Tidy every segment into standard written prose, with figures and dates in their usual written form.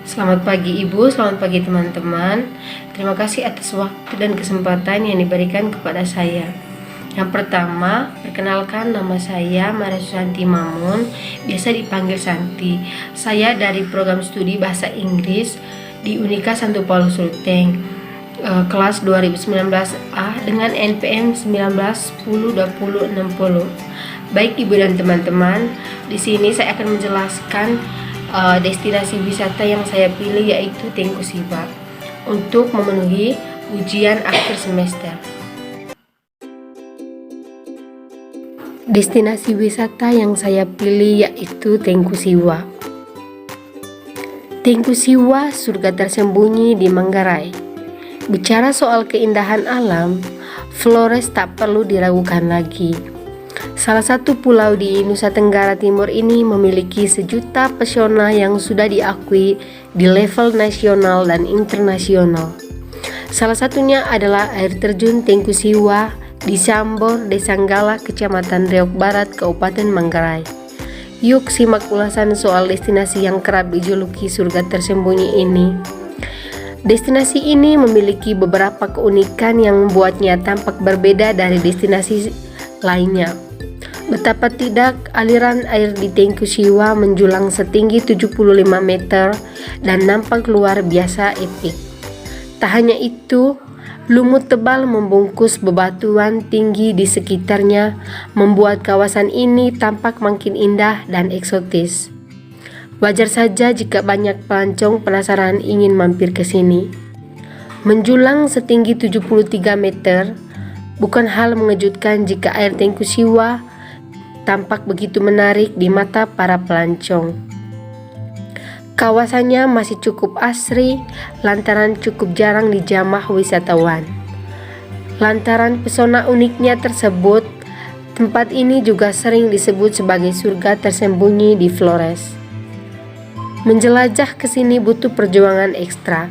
Selamat pagi Ibu, selamat pagi teman-teman. Terima kasih atas waktu dan kesempatan yang diberikan kepada saya. Yang pertama, perkenalkan, nama saya Maria Susanti Mamun, biasa dipanggil Santi. Saya dari program studi Bahasa Inggris di Unika Santo Paulus Ruteng, kelas 2019A dengan NPM 19102060. Baik Ibu dan teman-teman, di sini saya akan menjelaskan destinasi wisata yang saya pilih, yaitu Tengku Siwa, untuk memenuhi ujian akhir semester. Destinasi wisata yang saya pilih yaitu Tengku Siwa. Tengku Siwa, surga tersembunyi di Manggarai. Bicara soal keindahan alam, Flores tak perlu diragukan lagi. Salah satu pulau di Nusa Tenggara Timur ini memiliki sejuta pesona yang sudah diakui di level nasional dan internasional. Salah satunya adalah air terjun Tengku Siwa di Sambor, Desa Nggala, Kecamatan Riau Barat, Kabupaten Manggarai. Yuk simak ulasan soal destinasi yang kerap dijuluki surga tersembunyi ini. Destinasi ini memiliki beberapa keunikan yang membuatnya tampak berbeda dari destinasi lainnya. Betapa tidak, aliran air di Tengku Siwa menjulang setinggi 75 meter dan nampak luar biasa epik. Tak hanya itu, lumut tebal membungkus bebatuan tinggi di sekitarnya, membuat kawasan ini tampak makin indah dan eksotis. Wajar saja jika banyak pelancong penasaran ingin mampir ke sini. Menjulang setinggi 73 meter, bukan hal mengejutkan jika air Tengku Siwa tampak begitu menarik di mata para pelancong. Kawasannya masih cukup asri lantaran cukup jarang dijamah wisatawan. Lantaran pesona uniknya tersebut, tempat ini juga sering disebut sebagai surga tersembunyi di Flores. Menjelajah ke sini butuh perjuangan ekstra,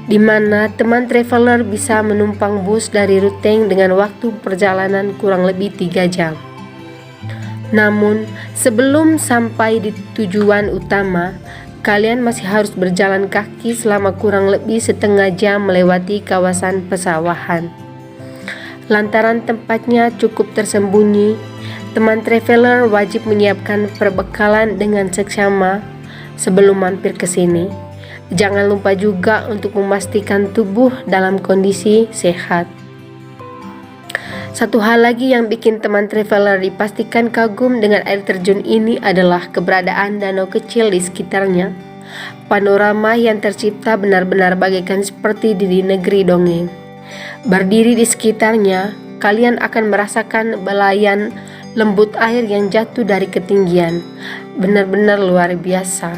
di mana teman traveler bisa menumpang bus dari Ruteng dengan waktu perjalanan kurang lebih 3 jam. Namun, sebelum sampai di tujuan utama, kalian masih harus berjalan kaki selama kurang lebih setengah jam melewati kawasan pesawahan. Lantaran tempatnya cukup tersembunyi, teman traveler wajib menyiapkan perbekalan dengan seksama sebelum mampir ke sini. Jangan lupa juga untuk memastikan tubuh dalam kondisi sehat. Satu hal lagi yang bikin teman traveler dipastikan kagum dengan air terjun ini adalah keberadaan danau kecil di sekitarnya. Panorama yang tercipta benar-benar bagaikan seperti di negeri dongeng. Berdiri di sekitarnya, kalian akan merasakan belayan lembut air yang jatuh dari ketinggian. Benar-benar luar biasa.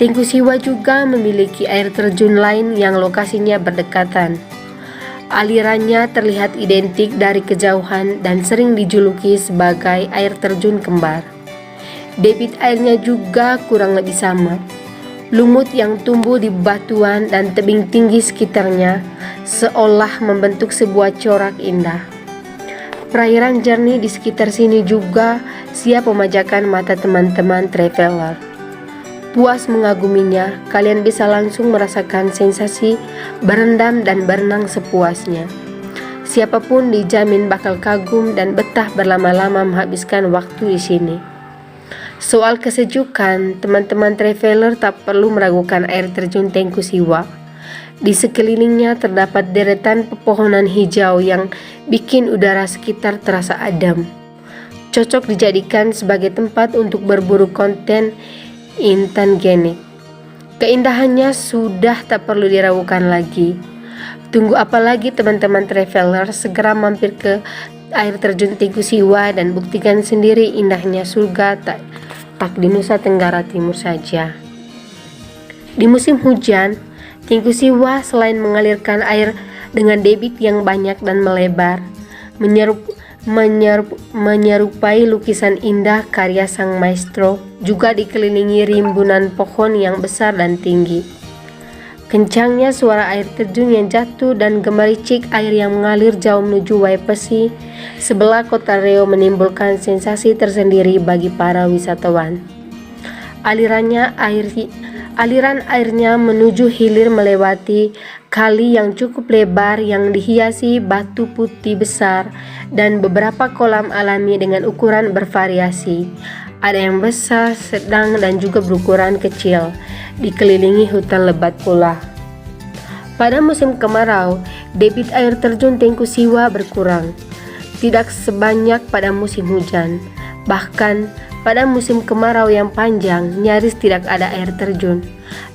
Tengku Siwa juga memiliki air terjun lain yang lokasinya berdekatan. Alirannya terlihat identik dari kejauhan dan sering dijuluki sebagai air terjun kembar. Debit airnya juga kurang lebih sama. Lumut yang tumbuh di batuan dan tebing tinggi sekitarnya seolah membentuk sebuah corak indah. Perairan jernih di sekitar sini juga siap memanjakan mata teman-teman traveler. Puas mengaguminya, kalian bisa langsung merasakan sensasi berendam dan berenang sepuasnya. Siapapun dijamin bakal kagum dan betah berlama-lama menghabiskan waktu di sini. Soal kesejukan, teman-teman traveler tak perlu meragukan air terjun Tengku Siwa. Di sekelilingnya terdapat deretan pepohonan hijau yang bikin udara sekitar terasa adem. Cocok dijadikan sebagai tempat untuk berburu konten intangenik. Keindahannya sudah tak perlu diragukan lagi. Tunggu apa lagi teman-teman traveler, segera mampir ke air terjun Tengku Siwa dan buktikan sendiri indahnya surga tak di Nusa Tenggara Timur saja. Di musim hujan, Tengku Siwa selain mengalirkan air dengan debit yang banyak dan melebar, menyerupai lukisan indah karya sang maestro, juga dikelilingi rimbunan pohon yang besar dan tinggi. Kencangnya suara air terjun yang jatuh dan gemericik air yang mengalir jauh menuju Waipesi sebelah kota Riau menimbulkan sensasi tersendiri bagi para wisatawan. Alirannya Aliran airnya menuju hilir melewati kali yang cukup lebar yang dihiasi batu putih besar dan beberapa kolam alami dengan ukuran bervariasi. Ada yang besar, sedang, dan juga berukuran kecil, dikelilingi hutan lebat pula. Pada musim kemarau, debit air terjun Tengku Siwa berkurang, tidak sebanyak pada musim hujan. Bahkan pada musim kemarau yang panjang, nyaris tidak ada air terjun.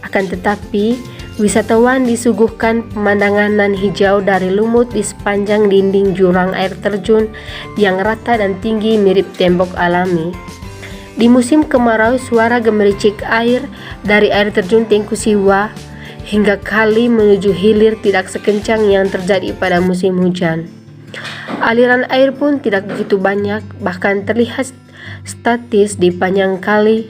Akan tetapi, wisatawan disuguhkan pemandangan nan hijau dari lumut di sepanjang dinding jurang air terjun yang rata dan tinggi mirip tembok alami. Di musim kemarau, suara gemericik air dari air terjun Tengku Siwa hingga kali menuju hilir tidak sekencang yang terjadi pada musim hujan. Aliran air pun tidak begitu banyak, bahkan terlihat statis di panjang kali,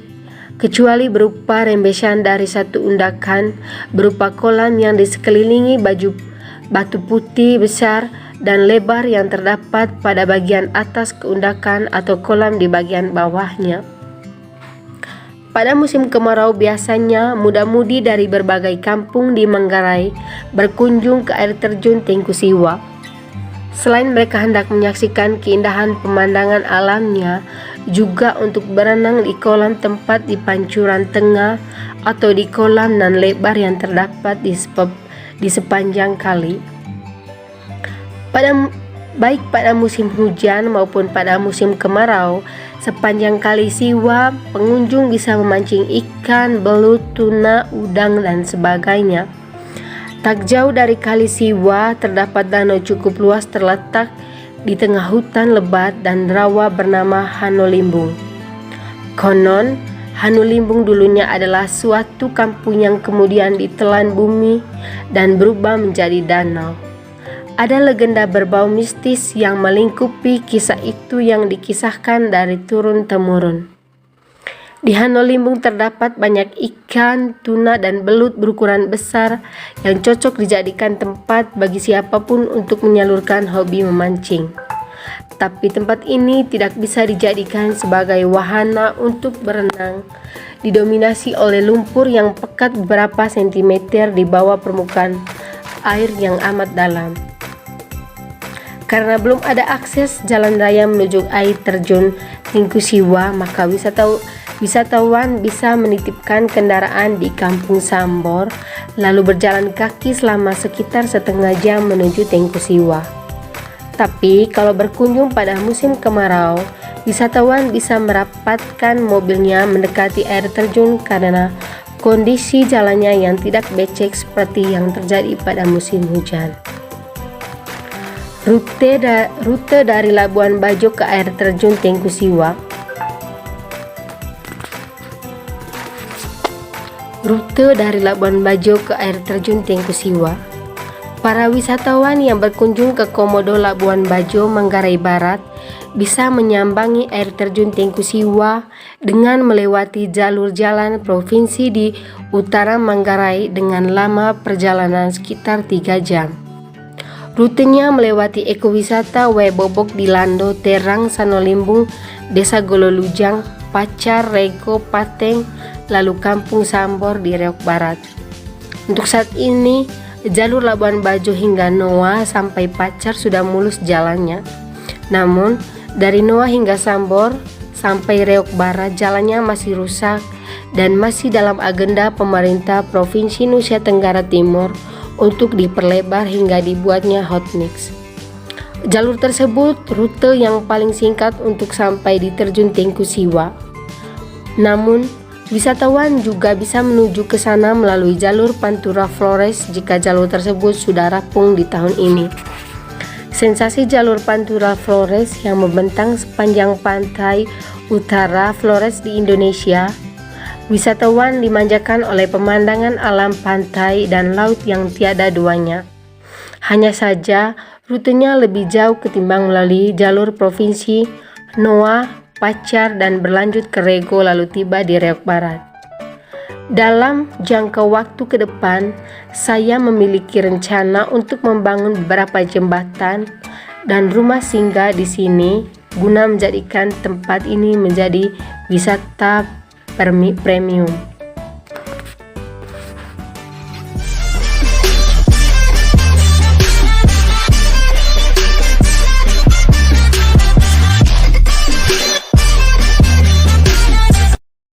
kecuali berupa rembesan dari satu undakan berupa kolam yang disekelilingi batu putih besar dan lebar yang terdapat pada bagian atas keundakan atau kolam di bagian bawahnya. Pada musim kemarau biasanya muda-mudi dari berbagai kampung di Manggarai berkunjung ke air terjun Tengku Siwa. Selain mereka hendak menyaksikan keindahan pemandangan alamnya, juga untuk berenang di kolam tempat di pancuran tengah atau di kolam nan lebar yang terdapat di sepanjang kali. Baik pada musim hujan maupun pada musim kemarau, sepanjang kali Siwa pengunjung bisa memancing ikan, belut, tuna, udang, dan sebagainya. Tak jauh dari kali Siwa terdapat danau cukup luas terletak di tengah hutan lebat dan rawa bernama Hanolimbung. Konon, Hanolimbung dulunya adalah suatu kampung yang kemudian ditelan bumi dan berubah menjadi danau. Ada legenda berbau mistis yang melingkupi kisah itu yang dikisahkan dari turun-temurun. Di Hanolimbung terdapat banyak ikan, tuna, dan belut berukuran besar yang cocok dijadikan tempat bagi siapapun untuk menyalurkan hobi memancing. Tapi tempat ini tidak bisa dijadikan sebagai wahana untuk berenang, didominasi oleh lumpur yang pekat beberapa sentimeter di bawah permukaan air yang amat dalam. Karena belum ada akses jalan raya menuju air terjun Tengku Siwa, maka wisatawan bisa menitipkan kendaraan di Kampung Sambor, lalu berjalan kaki selama sekitar setengah jam menuju Tengku Siwa. Tapi kalau berkunjung pada musim kemarau, wisatawan bisa merapatkan mobilnya mendekati air terjun karena kondisi jalannya yang tidak becek seperti yang terjadi pada musim hujan. Rute dari Labuan Bajo ke air terjun Tengku Siwa. Rute dari Labuan Bajo ke air terjun Tengku Siwa. Para wisatawan yang berkunjung ke Komodo Labuan Bajo, Manggarai Barat bisa menyambangi air terjun Tengku Siwa dengan melewati jalur jalan provinsi di utara Manggarai dengan lama perjalanan sekitar 3 jam. Rutenya melewati ekowisata Wae Bobok di Lando, Terang, Sanolimbung, Desa Gololujang, Pacar, Rego, Pateng, lalu Kampung Sambor di Riau Barat. Untuk saat ini, jalur Labuan Bajo hingga Noa sampai Pacar sudah mulus jalannya. Namun, dari Noa hingga Sambor sampai Riau Barat jalannya masih rusak dan masih dalam agenda pemerintah Provinsi Nusa Tenggara Timur untuk diperlebar hingga dibuatnya hotmix. Jalur tersebut rute yang paling singkat untuk sampai di terjun Tengku Siwa. Namun, wisatawan juga bisa menuju ke sana melalui jalur Pantura Flores jika jalur tersebut sudah rampung di tahun ini. Sensasi jalur Pantura Flores yang membentang sepanjang pantai utara Flores di Indonesia, wisatawan dimanjakan oleh pemandangan alam pantai dan laut yang tiada duanya. Hanya saja, rutenya lebih jauh ketimbang melalui jalur provinsi Noa, Pacar, dan berlanjut ke Rego lalu tiba di Riau Barat. Dalam jangka waktu ke depan, saya memiliki rencana untuk membangun beberapa jembatan dan rumah singgah di sini guna menjadikan tempat ini menjadi wisata premium.